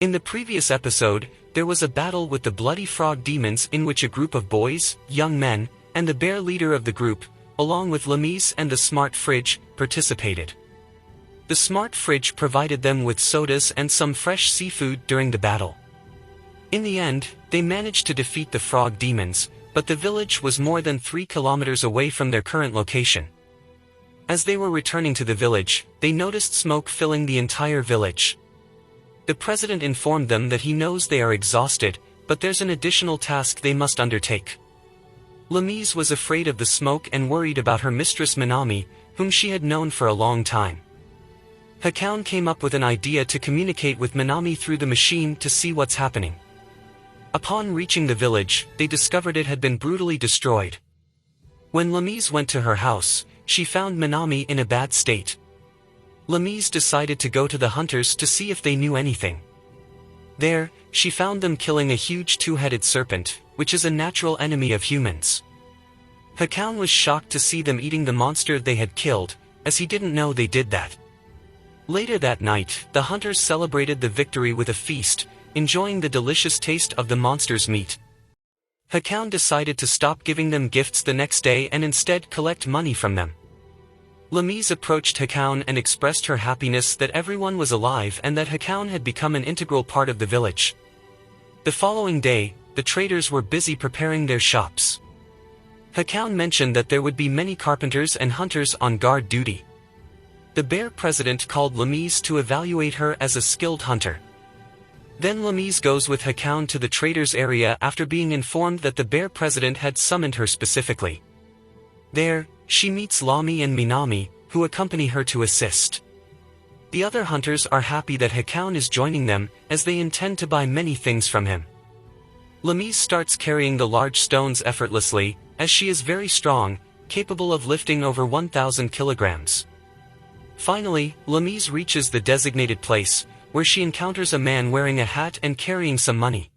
In the previous episode, there was a battle with the bloody frog demons in which a group of boys, young men, and the bear leader of the group, along with Lamise and the smart fridge, participated. The smart fridge provided them with sodas and some fresh seafood during the battle. In the end, they managed to defeat the frog demons, but the village was more than 3 kilometers away from their current location. As they were returning to the village, they noticed smoke filling the entire village. The president informed them that he knows they are exhausted, but there's an additional task they must undertake. Lamise was afraid of the smoke and worried about her mistress Minami, whom she had known for a long time. Hakan came up with an idea to communicate with Minami through the machine to see what's happening. Upon reaching the village, they discovered it had been brutally destroyed. When Lamise went to her house, she found Minami in a bad state. Lamise decided to go to the hunters to see if they knew anything. There, she found them killing a huge two-headed serpent, which is a natural enemy of humans. Hakan was shocked to see them eating the monster they had killed, as he didn't know they did that. Later that night, the hunters celebrated the victory with a feast, enjoying the delicious taste of the monster's meat. Hakan decided to stop giving them gifts the next day and instead collect money from them. Lamise approached Hakan and expressed her happiness that everyone was alive and that Hakan had become an integral part of the village. The following day, the traders were busy preparing their shops. Hakan mentioned that there would be many carpenters and hunters on guard duty. The bear president called Lamise to evaluate her as a skilled hunter. Then Lamise goes with Hakan to the traders' area after being informed that the bear president had summoned her specifically. There, she meets Lami and Minami, who accompany her to assist. The other hunters are happy that Hakan is joining them, as they intend to buy many things from him. Lamise starts carrying the large stones effortlessly, as she is very strong, capable of lifting over 1,000 kilograms. Finally, Lamise reaches the designated place, where she encounters a man wearing a hat and carrying some money.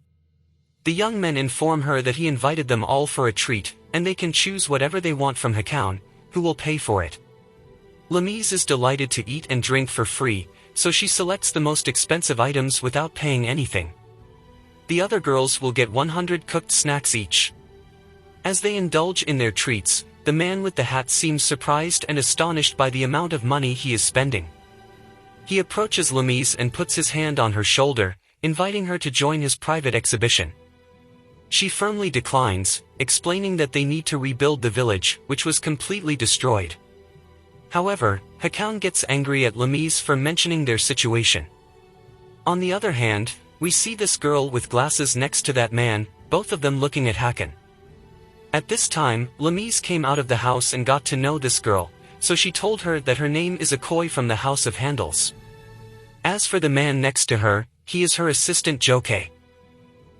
The young men inform her that he invited them all for a treat, and they can choose whatever they want from Hakan, who will pay for it. Lamise is delighted to eat and drink for free, so she selects the most expensive items without paying anything. The other girls will get 100 cooked snacks each. As they indulge in their treats, the man with the hat seems surprised and astonished by the amount of money he is spending. He approaches Lamise and puts his hand on her shoulder, inviting her to join his private exhibition. She firmly declines, explaining that they need to rebuild the village, which was completely destroyed. However, Hakan gets angry at Lamise for mentioning their situation. On the other hand, we see this girl with glasses next to that man, both of them looking at Hakan. At this time, Lamise came out of the house and got to know this girl, so she told her that her name is Ikoi from the House of Handles. As for the man next to her, he is her assistant Jokei.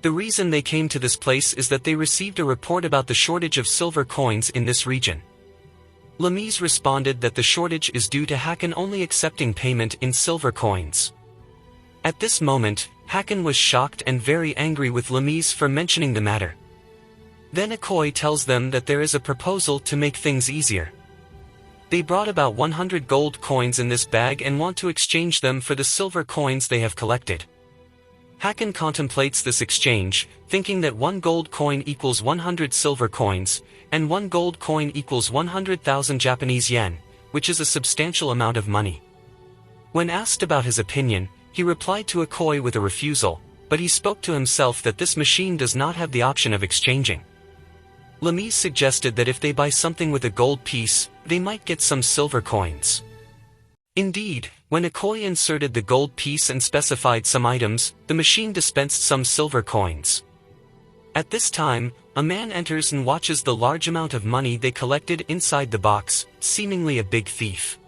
The reason they came to this place is that they received a report about the shortage of silver coins in this region. Lamise responded that the shortage is due to Hakan only accepting payment in silver coins. At this moment, Hakan was shocked and very angry with Lamise for mentioning the matter. Then Ikoi tells them that there is a proposal to make things easier. They brought about 100 gold coins in this bag and want to exchange them for the silver coins they have collected. Hakan contemplates this exchange, thinking that 1 gold coin equals 100 silver coins, and 1 gold coin equals 100,000 Japanese yen, which is a substantial amount of money. When asked about his opinion, he replied to Ikoi with a refusal, but he spoke to himself that this machine does not have the option of exchanging. Lamise suggested that if they buy something with a gold piece, they might get some silver coins. Indeed, when Ikoi inserted the gold piece and specified some items, the machine dispensed some silver coins. At this time, a man enters and watches the large amount of money they collected inside the box, seemingly a big thief.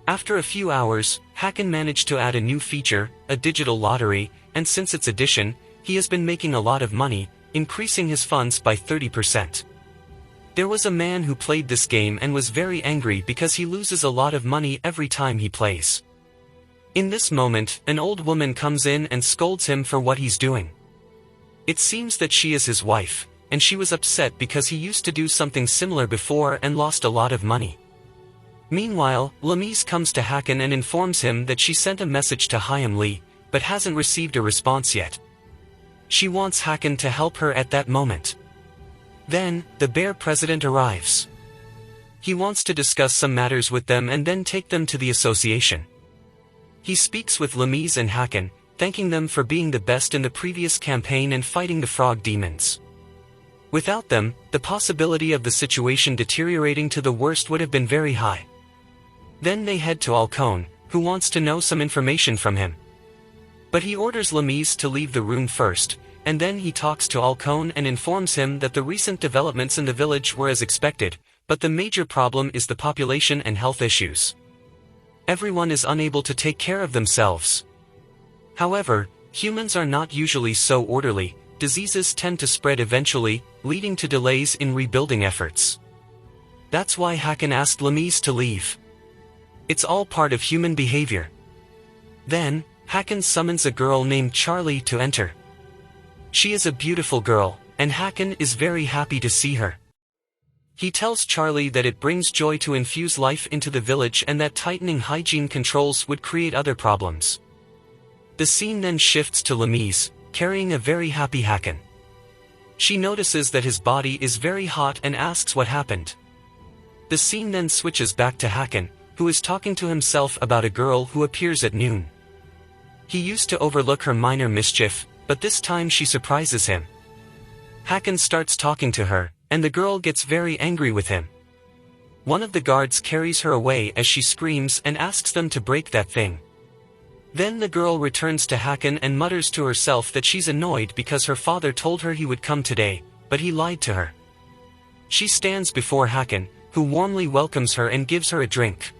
After a few hours, Hakan managed to add a new feature, a digital lottery, and since its addition, he has been making a lot of money, increasing his funds by 30%. There was a man who played this game and was very angry because he loses a lot of money every time he plays. In this moment, an old woman comes in and scolds him for what he's doing. It seems that she is his wife, and she was upset because he used to do something similar before and lost a lot of money. Meanwhile, Lamise comes to Hakan and informs him that she sent a message to Hyam Lee, but hasn't received a response yet. She wants Hakan to help her at that moment. Then, the bear president arrives. He wants to discuss some matters with them and then take them to the association. He speaks with Lamise and Hakan, thanking them for being the best in the previous campaign and fighting the frog demons. Without them, the possibility of the situation deteriorating to the worst would have been very high. Then they head to Alcone, who wants to know some information from him. But he orders Lamise to leave the room first, and then he talks to Alcone and informs him that the recent developments in the village were as expected, but the major problem is the population and health issues. Everyone is unable to take care of themselves. However, humans are not usually so orderly. Diseases tend to spread eventually, leading to delays in rebuilding efforts. That's why Hakan asked Lamise to leave. It's all part of human behavior. Then, Hakan summons a girl named Charlie to enter. She is a beautiful girl, and Hakan is very happy to see her. He tells Charlie that it brings joy to infuse life into the village and that tightening hygiene controls would create other problems. The scene then shifts to Lamise, carrying a very happy Hakan. She notices that his body is very hot and asks what happened. The scene then switches back to Hakan, who is talking to himself about a girl who appears at noon. He used to overlook her minor mischief, but this time she surprises him. Hakan starts talking to her, and the girl gets very angry with him. One of the guards carries her away as she screams and asks them to break that thing. Then the girl returns to Hakan and mutters to herself that she's annoyed because her father told her he would come today, but he lied to her. She stands before Hakan, who warmly welcomes her and gives her a drink.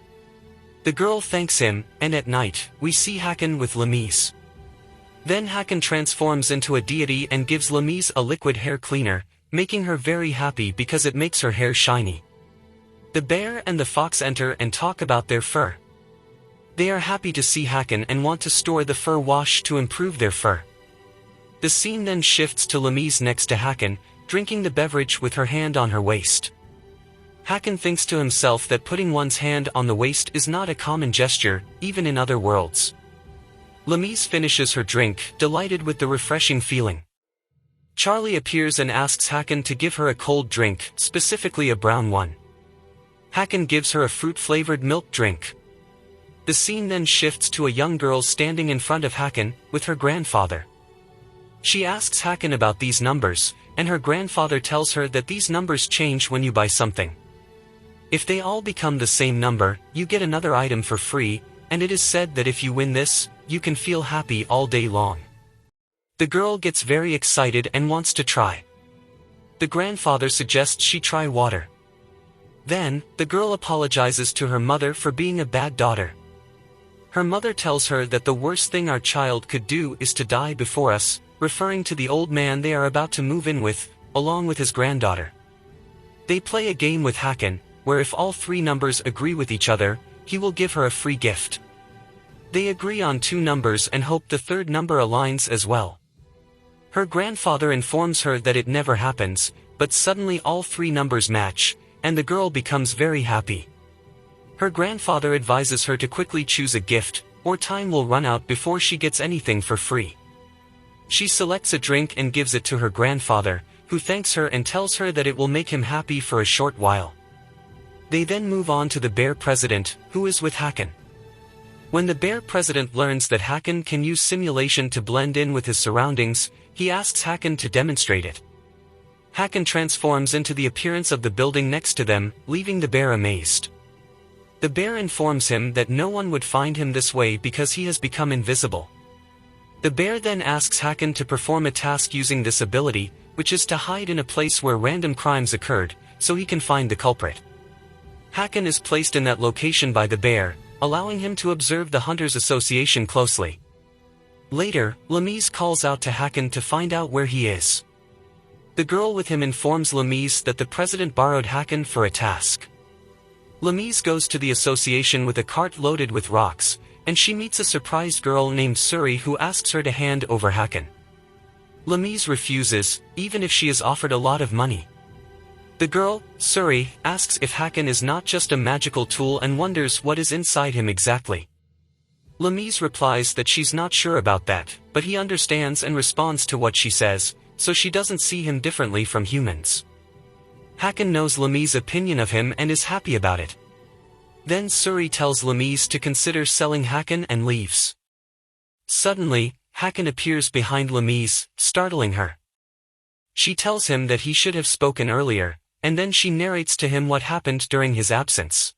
The girl thanks him, and at night, we see Hakan with Lamise. Then Hakan transforms into a deity and gives Lamise a liquid hair cleaner, making her very happy because it makes her hair shiny. The bear and the fox enter and talk about their fur. They are happy to see Hakan and want to store the fur wash to improve their fur. The scene then shifts to Lamise next to Hakan, drinking the beverage with her hand on her waist. Hakan thinks to himself that putting one's hand on the waist is not a common gesture, even in other worlds. Lamise finishes her drink, delighted with the refreshing feeling. Charlie appears and asks Hakan to give her a cold drink, specifically a brown one. Hakan gives her a fruit-flavored milk drink. The scene then shifts to a young girl standing in front of Hakan, with her grandfather. She asks Hakan about these numbers, and her grandfather tells her that these numbers change when you buy something. If they all become the same number, you get another item for free, and it is said that if you win this, you can feel happy all day long. The girl gets very excited and wants to try. The grandfather suggests she try water. Then, the girl apologizes to her mother for being a bad daughter. Her mother tells her that the worst thing our child could do is to die before us, referring to the old man they are about to move in with, along with his granddaughter. They play a game with Hakan, where if all three numbers agree with each other, he will give her a free gift. They agree on two numbers and hope the third number aligns as well. Her grandfather informs her that it never happens, but suddenly all three numbers match, and the girl becomes very happy. Her grandfather advises her to quickly choose a gift, or time will run out before she gets anything for free. She selects a drink and gives it to her grandfather, who thanks her and tells her that it will make him happy for a short while. They then move on to the bear president, who is with Hakan. When the bear president learns that Hakan can use simulation to blend in with his surroundings, he asks Hakan to demonstrate it. Hakan transforms into the appearance of the building next to them, leaving the bear amazed. The bear informs him that no one would find him this way because he has become invisible. The bear then asks Hakan to perform a task using this ability, which is to hide in a place where random crimes occurred, so he can find the culprit. Hakan is placed in that location by the bear, allowing him to observe the Hunters Association closely. Later, Lamise calls out to Hakan to find out where he is. The girl with him informs Lamise that the president borrowed Hakan for a task. Lamise goes to the association with a cart loaded with rocks, and she meets a surprised girl named Suri who asks her to hand over Hakan. Lamise refuses, even if she is offered a lot of money. The girl, Suri, asks if Hakan is not just a magical tool and wonders what is inside him exactly. Lamise replies that she's not sure about that, but he understands and responds to what she says, so she doesn't see him differently from humans. Hakan knows Lamise's opinion of him and is happy about it. Then Suri tells Lamise to consider selling Hakan and leaves. Suddenly, Hakan appears behind Lamise, startling her. She tells him that he should have spoken earlier, and then she narrates to him what happened during his absence.